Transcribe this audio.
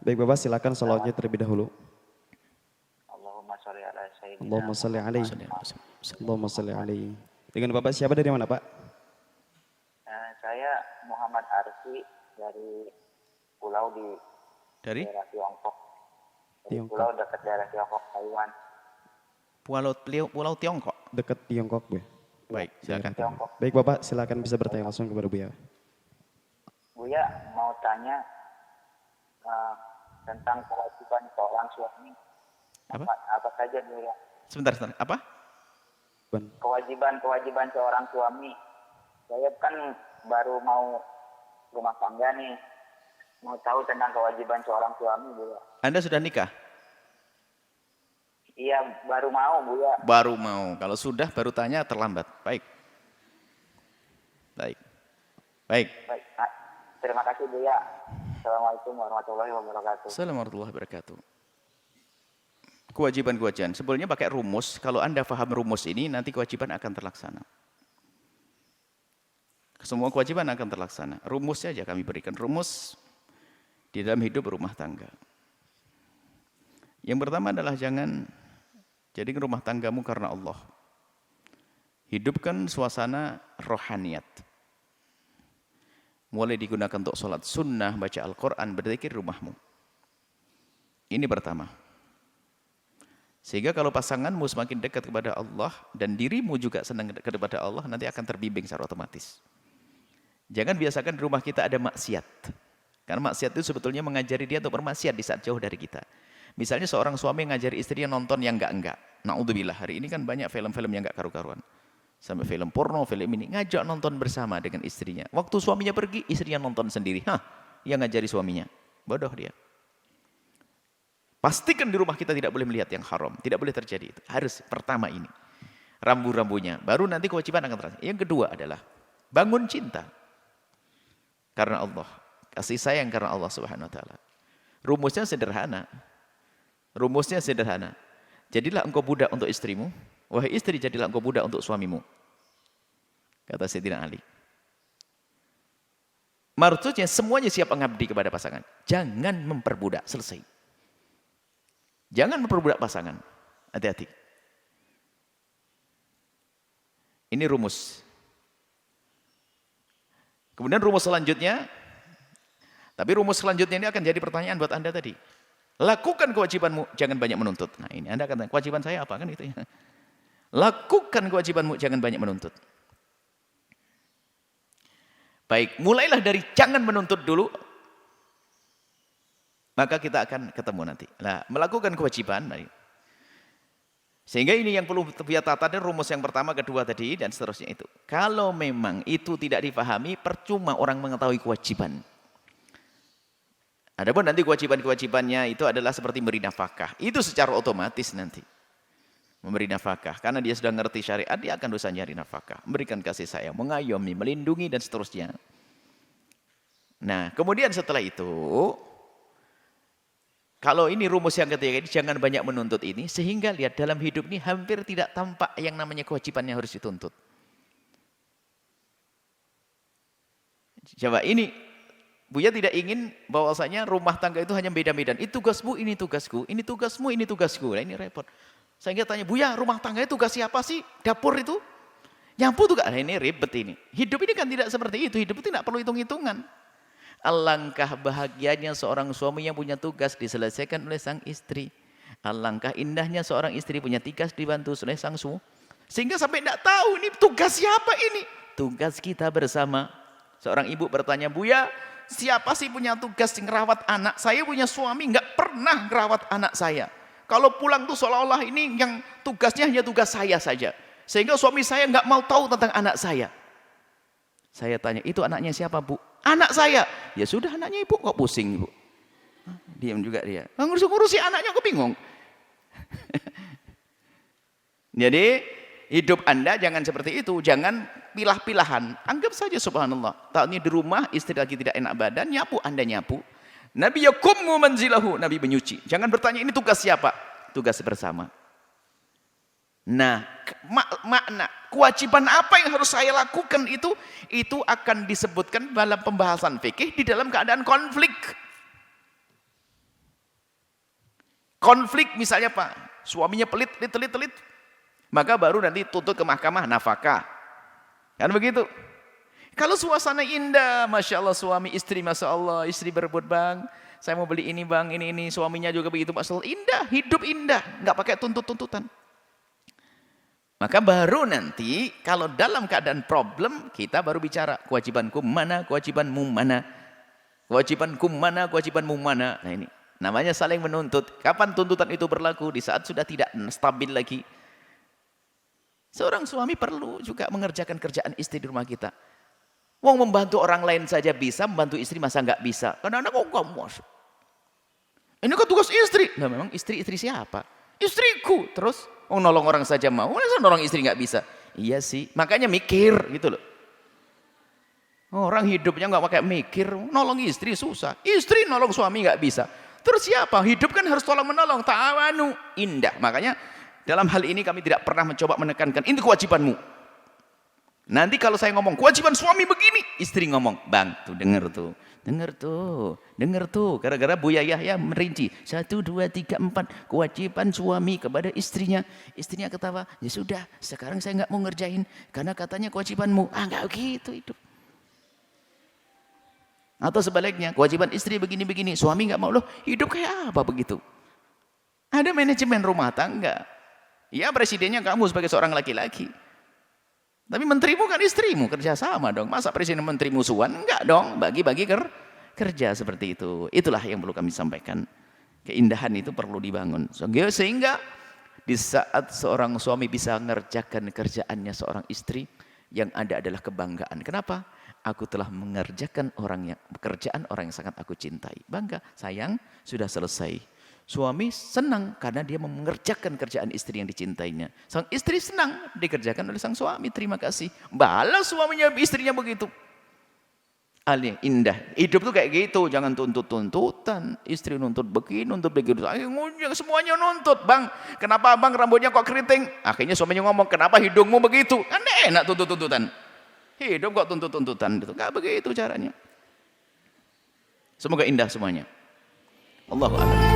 Baik Bapak, silakan salawatnya terlebih dahulu. Allahumma sholli ala sayyidina Allahumma salli alaihi. Muhammad. Allahumma salli alaihi. Dengan Bapak siapa dari mana Pak? Saya Muhammad Arfi dari pulau di Dari daerah Tiongkok. Dari Tiongkok. pulau dekat daerah Tiongkok, Taiwan. Pulau Tiongkok. Dekat Tiongkok Bu. Baik, silakan. Tiongkok. Baik Bapak, silakan bisa bertanya langsung kepada Buya. Buya mau tanya tentang kewajiban seorang suami. Apa? Apa saja Buya? Sebentar. Apa? Kewajiban seorang suami. Saya kan baru mau rumah tangga nih. Mau tahu tentang kewajiban seorang suami, Buya. Anda sudah nikah? Iya, baru mau, Buya. Baru mau. Kalau sudah baru tanya terlambat. Baik. Baik. Baik, terima kasih, Buya. Assalamualaikum warahmatullahi wabarakatuh. Assalamualaikum warahmatullahi wabarakatuh. Kewajiban-kewajiban. Sebelumnya pakai rumus. Kalau Anda paham rumus ini, nanti kewajiban akan terlaksana. Semua kewajiban akan terlaksana. Rumusnya aja kami berikan. Rumus di dalam hidup rumah tangga. Yang pertama adalah jangan jadikan rumah tanggamu karena Allah. Hidupkan suasana rohaniat. Mulai digunakan untuk sholat sunnah, baca Al-Quran, berzikir rumahmu. Ini pertama. Sehingga kalau pasanganmu semakin dekat kepada Allah dan dirimu juga senang dekat kepada Allah, nanti akan terbimbing secara otomatis. Jangan biasakan di rumah kita ada maksiat. Karena maksiat itu sebetulnya mengajari dia untuk bermaksiat di saat jauh dari kita. Misalnya seorang suami ngajari istrinya nonton yang enggak-enggak. Na'udzubillah, hari ini kan banyak film-film yang enggak karu-karuan. Sampai film porno, film ini. Ngajak nonton bersama dengan istrinya. Waktu suaminya pergi, istrinya nonton sendiri. Yang ngajari suaminya. Bodoh dia. Pastikan di rumah kita tidak boleh melihat yang haram. Tidak boleh terjadi itu. Harus pertama ini. Rambu-rambunya. Baru nanti kewajiban akan terjadi. Yang kedua adalah bangun cinta. Karena Allah. Kasih sayang karena Allah Subhanahu wa taala. Rumusnya sederhana. Rumusnya sederhana. Jadilah engkau budak untuk istrimu. Wahai istri, jadilah engkau budak untuk suamimu. Kata Sayyidina Ali. Maksudnya semuanya siap mengabdi kepada pasangan. Jangan memperbudak. Selesai. Jangan memperbudak pasangan. Hati-hati. Ini rumus. Kemudian rumus selanjutnya. Tapi rumus selanjutnya ini akan jadi pertanyaan buat Anda tadi. Lakukan kewajibanmu, jangan banyak menuntut. Nah ini Anda katakan, kewajiban saya apa? Kan itu ya. Lakukan kewajibanmu, jangan banyak menuntut. Baik, mulailah dari jangan menuntut dulu. Maka kita akan ketemu nanti. Nah, melakukan kewajiban. Sehingga ini yang perlu kita tata, dan rumus yang pertama, kedua tadi, dan seterusnya itu. Kalau memang itu tidak dipahami, percuma orang mengetahui kewajiban. Adapun nanti kewajiban-kewajibannya itu adalah seperti memberi nafkah. Itu secara otomatis nanti. Memberi nafkah. Karena dia sudah ngerti syariat, dia akan dosa nyari nafkah. Memberikan kasih sayang, mengayomi, melindungi, dan seterusnya. Nah, kemudian setelah itu, kalau ini rumus yang ketiga ini, jangan banyak menuntut ini. Sehingga lihat dalam hidup ini hampir tidak tampak yang namanya kewajiban yang harus dituntut. Coba ini. Buya tidak ingin bahwasanya rumah tangga itu hanya beda-beda. Ini tugasmu, ini tugasku. Ini tugasmu, ini tugasku. Nah, ini repot. Saya ingat tanya, Buya, rumah tangga itu tugas siapa sih? Dapur itu? Nyapu tugas. Nah, ini ribet ini. Hidup ini kan tidak seperti itu. Hidup itu tidak perlu hitung-hitungan. Alangkah bahagianya seorang suami yang punya tugas diselesaikan oleh sang istri. Alangkah indahnya seorang istri punya tugas dibantu oleh sang suami. Sehingga sampai tidak tahu ini tugas siapa ini. Tugas kita bersama. Seorang ibu bertanya, Buya, siapa sih punya tugas ngerawat anak? Saya punya suami nggak pernah ngerawat anak saya. Kalau pulang tuh seolah-olah ini yang tugasnya hanya tugas saya saja. Sehingga suami saya nggak mau tahu tentang anak saya. Saya tanya, itu anaknya siapa, Bu? Anak saya. Ya sudah, anaknya ibu kok pusing, Bu. Diam juga dia. Ngurus-ngurusi anaknya, aku bingung. Jadi hidup Anda jangan seperti itu, jangan pilah-pilahan. Anggap saja subhanallah. Tahunnya di rumah, istri lagi tidak enak badan, nyapu, Anda nyapu. Nabi yakummu manzilahu, Nabi menyuci. Jangan bertanya ini tugas siapa? Tugas bersama. Nah, makna kewajiban apa yang harus saya lakukan itu akan disebutkan dalam pembahasan fikih di dalam keadaan konflik. Konflik misalnya Pak, suaminya pelit, maka baru nanti tuntut ke mahkamah nafkah. Kan begitu. Kalau suasana indah, Masya Allah suami istri, Masya Allah istri berebut bang, saya mau beli ini bang, ini, suaminya juga begitu, Masya Allah indah, hidup indah, nggak pakai tuntut-tuntutan. Maka baru nanti kalau dalam keadaan problem kita baru bicara kewajibanku mana, kewajibanmu mana, kewajibanku mana, kewajibanmu mana. Nah ini namanya saling menuntut. Kapan tuntutan itu berlaku? Di saat sudah tidak stabil lagi. Seorang suami perlu juga mengerjakan kerjaan istri di rumah kita. Wong membantu orang lain saja bisa, membantu istri masa nggak bisa? Karena anak kok kamu ini kan tugas istri. Nah memang istri siapa? Istriku. Terus nolong orang saja mau, masa nolong istri nggak bisa? Iya sih, makanya mikir gitu loh. Orang hidupnya nggak pakai mikir, nolong istri susah, istri nolong suami nggak bisa. Terus siapa? Hidup kan harus tolong menolong, ta'awanu, indah. Makanya dalam hal ini kami tidak pernah mencoba menekankan ini kewajibanmu. Nanti kalau saya ngomong kewajiban suami begini, istri ngomong, bang tuh denger tuh, gara-gara Buya Yahya merinci 1, 2, 3, 4 kewajiban suami kepada istrinya. Istrinya ketawa, ya sudah sekarang saya nggak mau ngerjain karena katanya kewajibanmu. Nggak gitu hidup. Atau sebaliknya, kewajiban istri begini-begini, suami nggak mau, loh hidup kayak apa begitu? Ada manajemen rumah tangga. Ya presidennya kamu sebagai seorang laki-laki. Tapi menterimu kan istrimu, kerja sama dong. Masa presiden menteri musuhan? Enggak dong, bagi-bagi kerja seperti itu. Itulah yang perlu kami sampaikan. Keindahan itu perlu dibangun. Sehingga di saat seorang suami bisa mengerjakan kerjaannya seorang istri, yang ada adalah kebanggaan. Kenapa? Aku telah mengerjakan pekerjaan orang yang sangat aku cintai. Bangga, sayang, sudah selesai. Suami senang karena dia mengerjakan kerjaan istri yang dicintainya. Sang istri senang dikerjakan oleh sang suami. Terima kasih. Balas suaminya, istrinya begitu. Indah. Hidup tuh kayak gitu. Jangan tuntut-tuntutan. Istri nuntut begini, nuntut begitu. Semuanya nuntut. Bang, kenapa abang rambutnya kok keriting? Akhirnya suaminya ngomong, kenapa hidungmu begitu? Kan enak tuntut-tuntutan. Hidup kok tuntut-tuntutan. Gak begitu caranya. Semoga indah semuanya. Allahu a'lam.